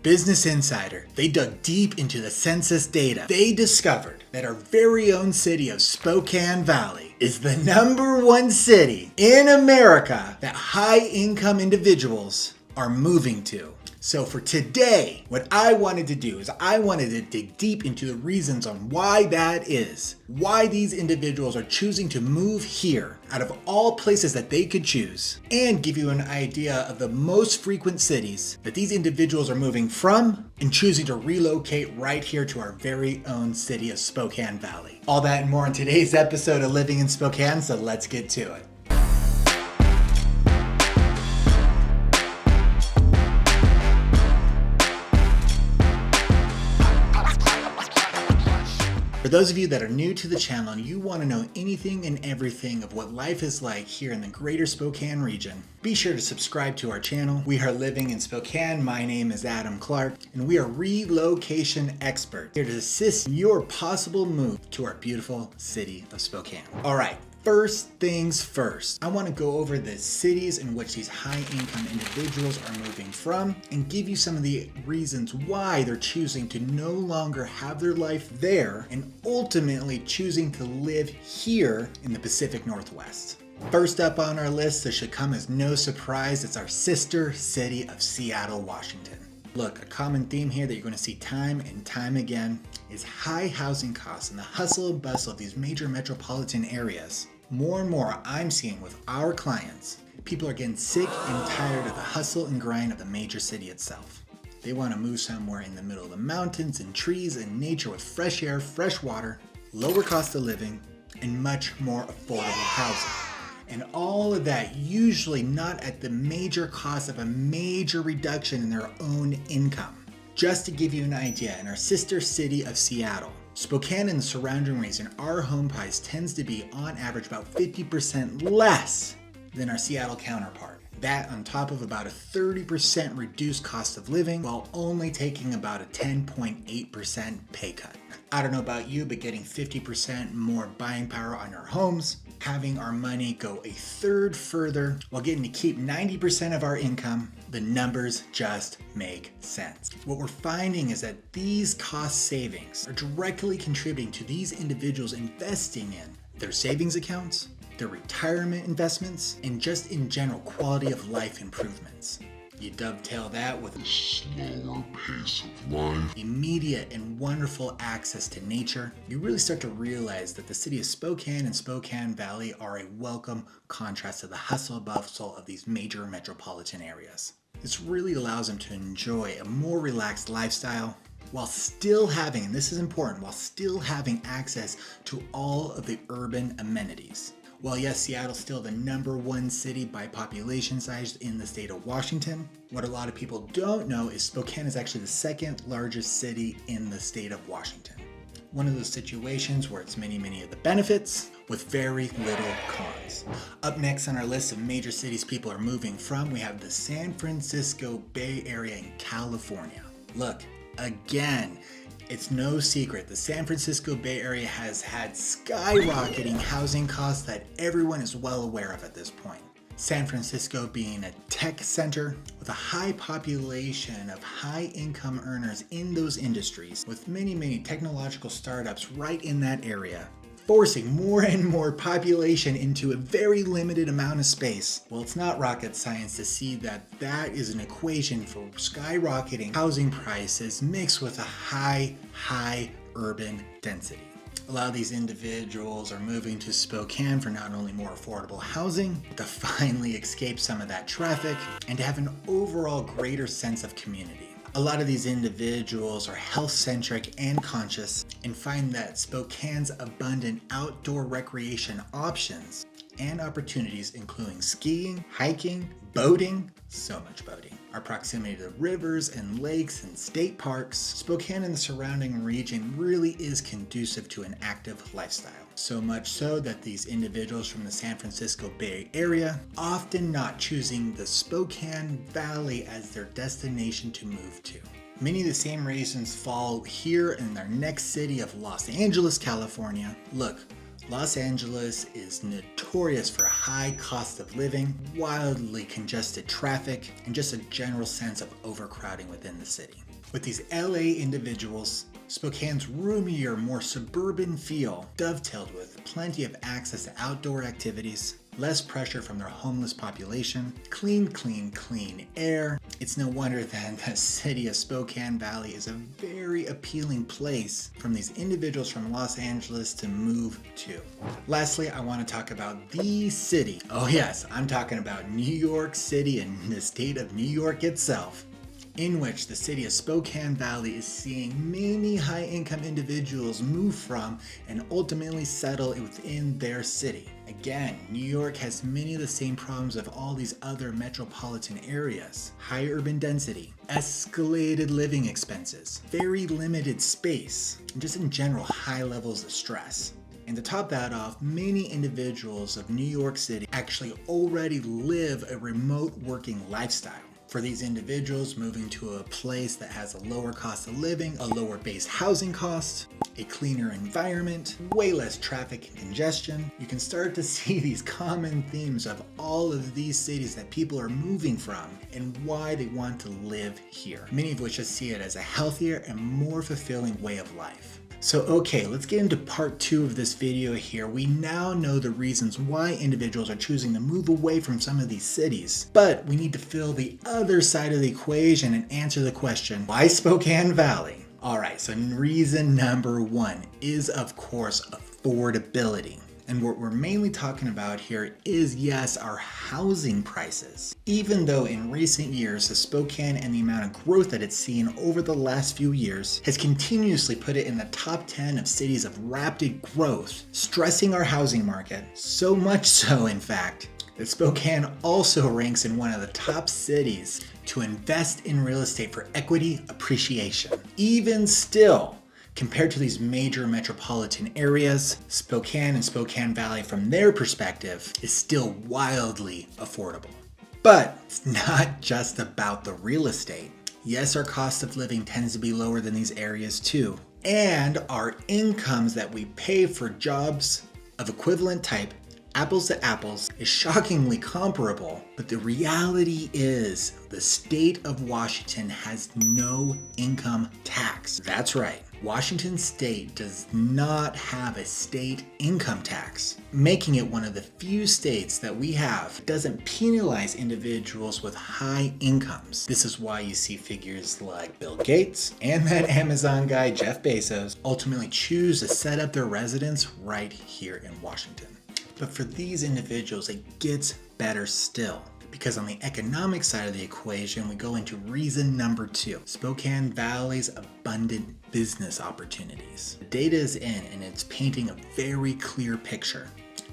Business Insider, they dug deep into the census data. They discovered that our very own city of Spokane Valley is the #1 city in America that high-income individuals are moving to. So for today, what I wanted to do is I wanted to dig deep into the reasons on why that is. Why these individuals are choosing to move here out of all places that they could choose, and give you an idea of the most frequent cities that these individuals are moving from and choosing to relocate right here to our very own city of Spokane Valley. All that and more in today's episode of Living in Spokane, so let's get to it. For those of you that are new to the channel and you want to know anything and everything of what life is like here in the greater Spokane region, be sure to subscribe to our channel. We are Living in Spokane. My name is Adam Clark, and we are relocation experts here to assist in your possible move to our beautiful city of Spokane. All right. First things first, I want to go over the cities in which these high-income individuals are moving from and give you some of the reasons why they're choosing to no longer have their life there and ultimately choosing to live here in the Pacific Northwest. First up on our list, this should come as no surprise, it's our sister city of Seattle, Washington. Look, a common theme here that you're going to see time and time again is high housing costs and the hustle and bustle of these major metropolitan areas. More and more I'm seeing with our clients, people are getting sick and tired of the hustle and grind of the major city itself. They want to move somewhere in the middle of the mountains and trees and nature with fresh air, fresh water, lower cost of living, and much more affordable housing. And all of that usually not at the major cost of a major reduction in their own income. Just to give you an idea, in our sister city of Seattle, Spokane and the surrounding region, our home price tends to be on average about 50% less than our Seattle counterpart. That on top of about a 30% reduced cost of living while only taking about a 10.8% pay cut. I don't know about you, but getting 50% more buying power on our homes, having our money go a third further while getting to keep 90% of our income, the numbers just make sense. What we're finding is that these cost savings are directly contributing to these individuals investing in their savings accounts, their retirement investments, and just in general quality of life improvements. You dovetail that with a slower pace of life, immediate and wonderful access to nature, you really start to realize that the city of Spokane and Spokane Valley are a welcome contrast to the hustle and bustle of these major metropolitan areas. This really allows them to enjoy a more relaxed lifestyle while still having, and this is important, while still having access to all of the urban amenities. While yes, Seattle's still the #1 city by population size in the state of Washington, what a lot of people don't know is Spokane is actually the second largest city in the state of Washington. One of those situations where it's many of the benefits with very little cons. Up next on our list of major cities people are moving from, we have the San Francisco Bay Area in California. Look, again, it's no secret, the San Francisco Bay Area has had skyrocketing housing costs that everyone is well aware of at this point. San Francisco being a tech center with a high population of high income earners in those industries, with many technological startups right in that area, forcing more and more population into a very limited amount of space. Well, it's not rocket science to see that that is an equation for skyrocketing housing prices mixed with a high urban density. A lot of these individuals are moving to Spokane for not only more affordable housing, but to finally escape some of that traffic and to have an overall greater sense of community. A lot of these individuals are health-centric and conscious and find that Spokane's abundant outdoor recreation options and opportunities, including skiing, hiking, boating, so much boating, our proximity to rivers and lakes and state parks, Spokane and the surrounding region really is conducive to an active lifestyle. So much so that these individuals from the San Francisco Bay Area often not choosing the Spokane Valley as their destination to move to. Many of the same reasons fall here in their next city of Los Angeles, California. Look, Los Angeles is notorious for a high cost of living, wildly congested traffic, and just a general sense of overcrowding within the city. With these LA individuals, Spokane's roomier, more suburban feel dovetailed with plenty of access to outdoor activities, less pressure from their homeless population, clean air. It's no wonder that the city of Spokane Valley is a very appealing place from these individuals from Los Angeles to move to. Lastly, I want to talk about the city. Oh yes, I'm talking about New York City and the state of New York itself, in which the city of Spokane Valley is seeing many high-income individuals move from and ultimately settle within their city. Again, New York has many of the same problems of all these other metropolitan areas. High urban density, escalated living expenses, very limited space, and just in general high levels of stress. And to top that off, many individuals of New York City actually already live a remote working lifestyle. For these individuals, moving to a place that has a lower cost of living, a lower base housing cost, a cleaner environment, way less traffic and congestion, you can start to see these common themes of all of these cities that people are moving from and why they want to live here. Many of which just see it as a healthier and more fulfilling way of life. So okay, let's get into part 2 of this video here. We now know the reasons why individuals are choosing to move away from some of these cities, but we need to fill the other side of the equation and answer the question, why Spokane Valley? Alright, so reason number 1 is of course affordability. And what we're mainly talking about here is, yes, our housing prices. Even though in recent years, the Spokane and the amount of growth that it's seen over the last few years has continuously put it in the top 10 of cities of rapid growth, stressing our housing market, so much so, in fact, that Spokane also ranks in one of the top cities to invest in real estate for equity appreciation. Even still, compared to these major metropolitan areas, Spokane and Spokane Valley from their perspective is still wildly affordable. But it's not just about the real estate. Yes, our cost of living tends to be lower than these areas too. And our incomes that we pay for jobs of equivalent type, apples to apples, is shockingly comparable. But the reality is the state of Washington has no income tax. That's right. Washington state does not have a state income tax, making it one of the few states that we have that doesn't penalize individuals with high incomes. This is why you see figures like Bill Gates and that Amazon guy Jeff Bezos ultimately choose to set up their residence right here in Washington. But for these individuals, it gets better still. Because on the economic side of the equation, we go into reason number 2, Spokane Valley's abundant business opportunities. The data is in and it's painting a very clear picture.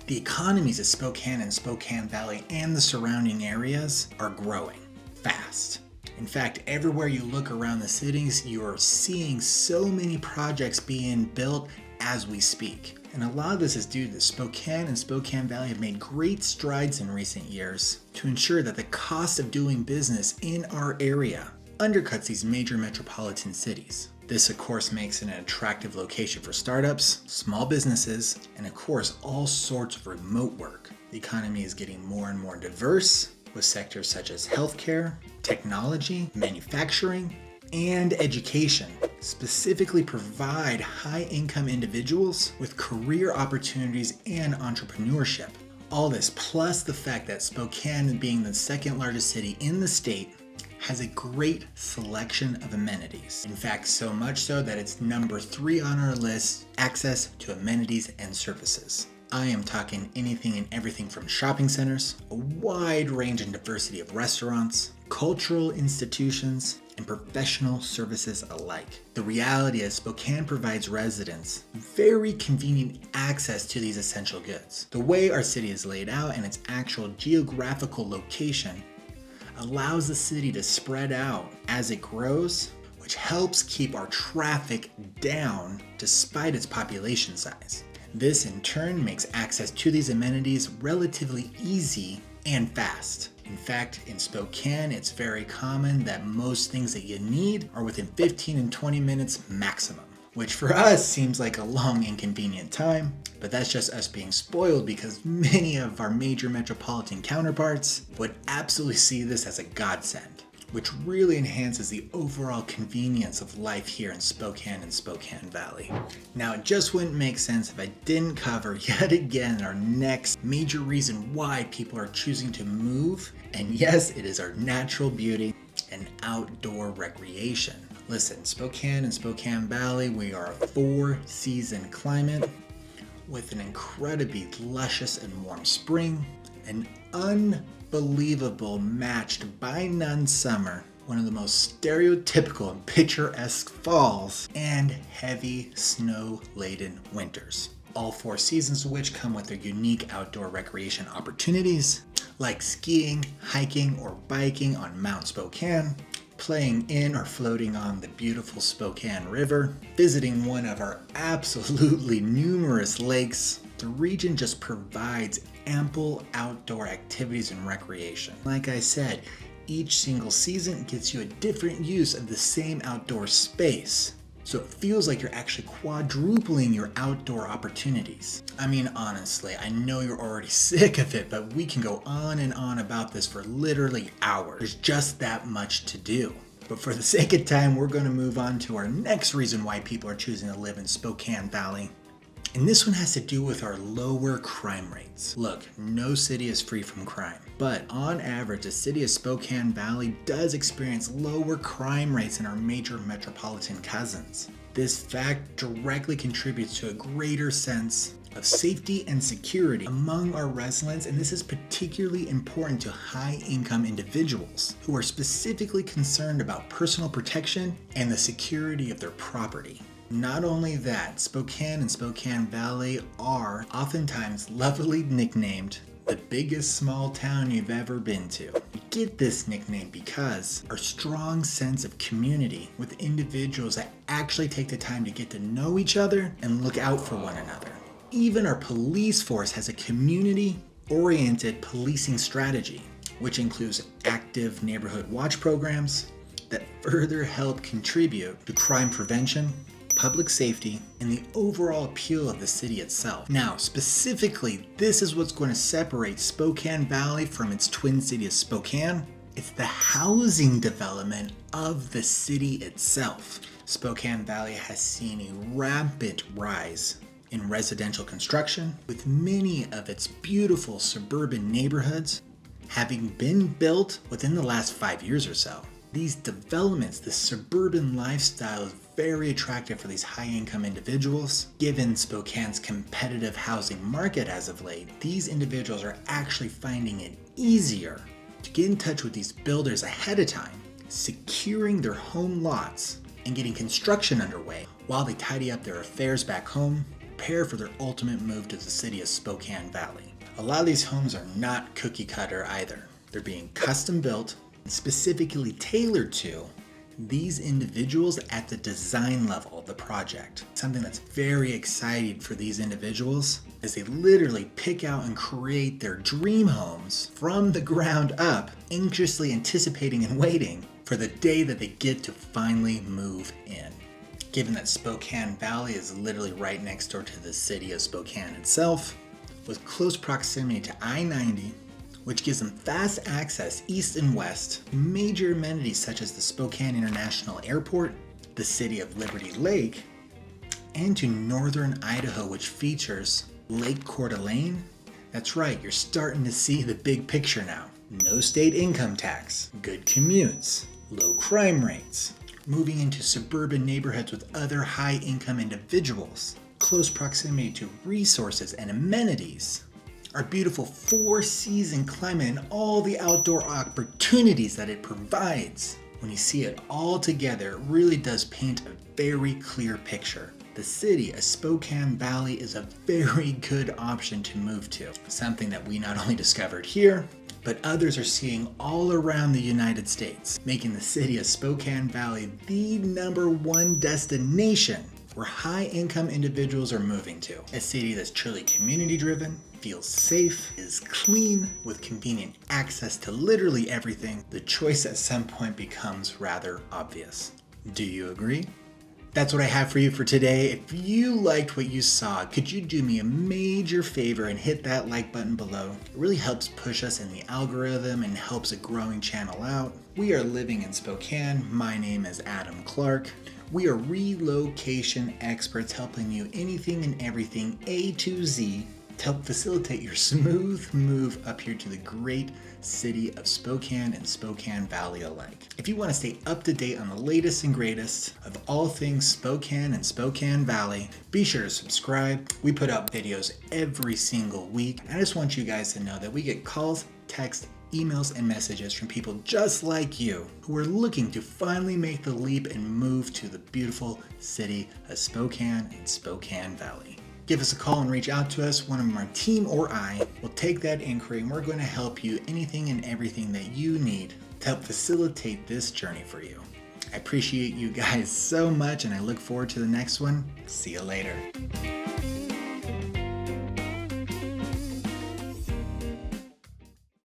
The economies of Spokane and Spokane Valley and the surrounding areas are growing fast. In fact, everywhere you look around the cities, you are seeing so many projects being built as we speak. And a lot of this is due to Spokane and Spokane Valley have made great strides in recent years to ensure that the cost of doing business in our area undercuts these major metropolitan cities. This of course makes it an attractive location for startups, small businesses, and of course all sorts of remote work. The economy is getting more and more diverse with sectors such as healthcare, technology, manufacturing, and education specifically provide high-income individuals with career opportunities and entrepreneurship. All this plus the fact that Spokane, being the second largest city in the state, has a great selection of amenities. In fact, so much so that it's number 3 on our list, access to amenities and services. I am talking anything and everything from shopping centers, a wide range and diversity of restaurants, cultural institutions, and professional services alike. The reality is Spokane provides residents very convenient access to these essential goods. The way our city is laid out and its actual geographical location allows the city to spread out as it grows, which helps keep our traffic down despite its population size. This in turn makes access to these amenities relatively easy and fast. In fact, in Spokane, it's very common that most things that you need are within 15 and 20 minutes maximum, which for us seems like a long inconvenient time, but that's just us being spoiled because many of our major metropolitan counterparts would absolutely see this as a godsend. which really enhances the overall convenience of life here in Spokane and Spokane Valley. Now, it just wouldn't make sense if I didn't cover yet again our next major reason why people are choosing to move. And yes, it is our natural beauty and outdoor recreation. Listen, Spokane and Spokane Valley, we are a 4-season climate with an incredibly luscious and warm spring, an unbelievable matched by none summer, one of the most stereotypical and picturesque falls, and heavy snow-laden winters. All 4 seasons of which come with their unique outdoor recreation opportunities, like skiing, hiking, or biking on Mount Spokane, playing in or floating on the beautiful Spokane River, visiting one of our absolutely numerous lakes. The region just provides ample outdoor activities and recreation. Like I said, each single season gets you a different use of the same outdoor space. So it feels like you're actually quadrupling your outdoor opportunities. I mean, honestly, I know you're already sick of it, but we can go on and on about this for literally hours. There's just that much to do. But for the sake of time, we're going to move on to our next reason why people are choosing to live in Spokane Valley. And this one has to do with our lower crime rates. Look, no city is free from crime, but on average, the city of Spokane Valley does experience lower crime rates than our major metropolitan cousins. This fact directly contributes to a greater sense of safety and security among our residents, and this is particularly important to high-income individuals who are specifically concerned about personal protection and the security of their property. Not only that, Spokane and Spokane Valley are oftentimes lovingly nicknamed the biggest small town you've ever been to. We get this nickname because our strong sense of community with individuals that actually take the time to get to know each other and look out for one another. Even our police force has a community-oriented policing strategy, which includes active neighborhood watch programs that further help contribute to crime prevention, public safety, and the overall appeal of the city itself. Now, specifically, this is what's going to separate Spokane Valley from its twin city of Spokane. It's the housing development of the city itself. Spokane Valley has seen a rampant rise in residential construction, with many of its beautiful suburban neighborhoods having been built within the last 5 years or so. These developments, this suburban lifestyle is very attractive for these high-income individuals. Given Spokane's competitive housing market as of late, these individuals are actually finding it easier to get in touch with these builders ahead of time, securing their home lots and getting construction underway while they tidy up their affairs back home, prepare for their ultimate move to the city of Spokane Valley. A lot of these homes are not cookie cutter either. They're being custom built, specifically tailored to these individuals at the design level of the project. Something that's very exciting for these individuals is they literally pick out and create their dream homes from the ground up, anxiously anticipating and waiting for the day that they get to finally move in. Given that Spokane Valley is literally right next door to the city of Spokane itself, with close proximity to I-90, which gives them fast access east and west to major amenities such as the Spokane International Airport, the city of Liberty Lake, and to northern Idaho, which features Lake Coeur d'Alene. That's right, you're starting to see the big picture now. No state income tax, good commutes, low crime rates, moving into suburban neighborhoods with other high-income individuals, close proximity to resources and amenities, our beautiful 4-season climate and all the outdoor opportunities that it provides. When you see it all together, it really does paint a very clear picture. The city of Spokane Valley is a very good option to move to, something that we not only discovered here, but others are seeing all around the United States, making the city of Spokane Valley the #1 destination where high-income individuals are moving to. A city that's truly community-driven, feels safe, is clean, with convenient access to literally everything. The choice at some point becomes rather obvious. Do you agree? That's what I have for you for today. If you liked what you saw, could you do me a major favor and hit that like button below? It really helps push us in the algorithm and helps a growing channel out. We are living in Spokane. My name is Adam Clark. We are relocation experts helping you anything and everything A to Z to help facilitate your smooth move up here to the great city of Spokane and Spokane Valley alike. If you want to stay up to date on the latest and greatest of all things Spokane and Spokane Valley, be sure to subscribe. We put out videos every single week. I just want you guys to know that we get calls, texts, emails, and messages from people just like you who are looking to finally make the leap and move to the beautiful city of Spokane and Spokane Valley. Give us a call and reach out to us. One of our team or I will take that inquiry and we're going to help you anything and everything that you need to help facilitate this journey for you. I appreciate you guys so much and I look forward to the next one. See you later.